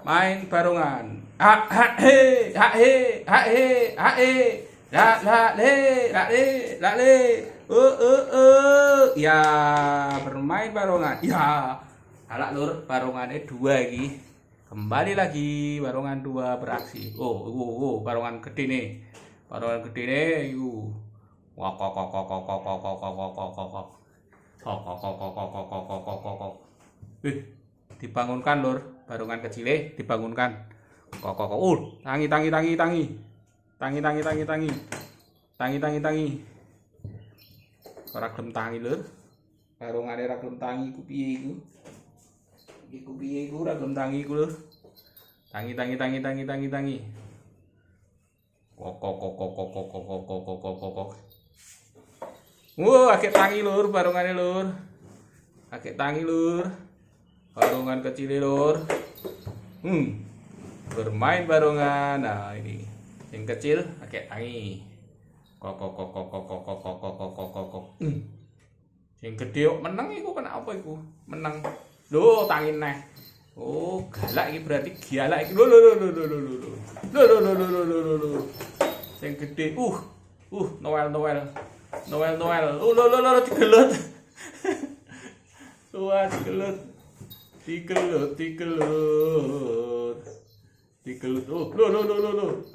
main barongan. Ha ha he, ha he, ha he, ha he. La le. Ya, bermain barongan. Ya. Halak lur, barongannya dua iki. Kembali lagi barongan dua beraksi. Barongan gede nih. Barongan gede nih, yuk. Wah, kok. Dibangunkan lur, barongan kecile dibangunkan. Kok. Tangi. Ora gelem tangi lur. Barongane ora gelem tangi ku piye iku? Iku piye iku ora gelem tangi iku lur. Tangi. Kok. Akeh tangi lur, barongane lur. Akeh tangi lur. Barongan kecil lur. Bermain barongan. Nah, ini yang kecil akeh tangi. Kok. Yang gede kok menang iku kenapa iku? Menang. Lho, tangi neh. Oh, galak iki berarti galak iki. Lho. Sing gede. Noel. Lho, digelut. Wah, digelut. Lho.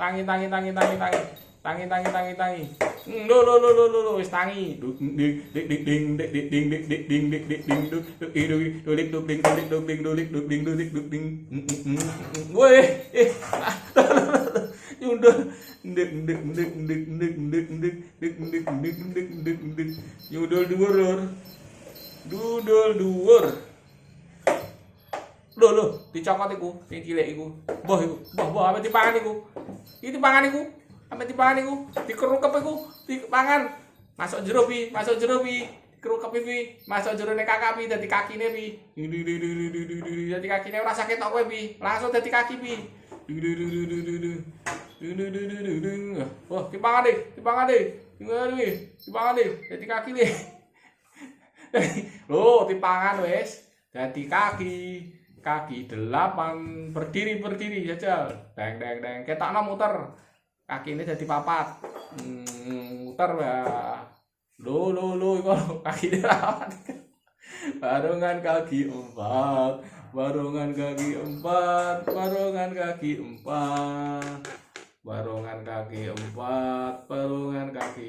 Tangi. Lho, wis tangi. Woi, nyundul. Nyundul dhuwur. Lho, dicokot iku, sing cilik iku. Mbah, ame dipangan iku. Iki dipangan iku. Ame dipangan iku, dikerukep iku, dipangan. Masuk jero pi. Kerukep pi, masuk jerone kakak pi dadi kakine pi. Dadi kakine ora sakit kok kowe pi. Langsung dadi kaki pi. Wah, dipangan deh. Dipangan deh. Dadi kaki nih. Loh, dipangan wis. Dadi kaki 8 berdiri jajal. Deng. Ketokno muter. Kakine dadi papat. Muter ya. Lo iku kakine rapat. Barongan kaki 4. Barongan kaki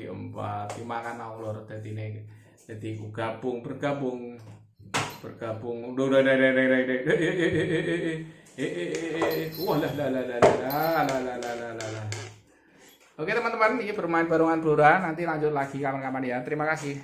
4. Dimakan Allah dadine. Dadi ku bergabung. Oke teman-teman, ini bermain barongan Blora. Nanti lanjut lagi kapan-kapan ya. Terima kasih.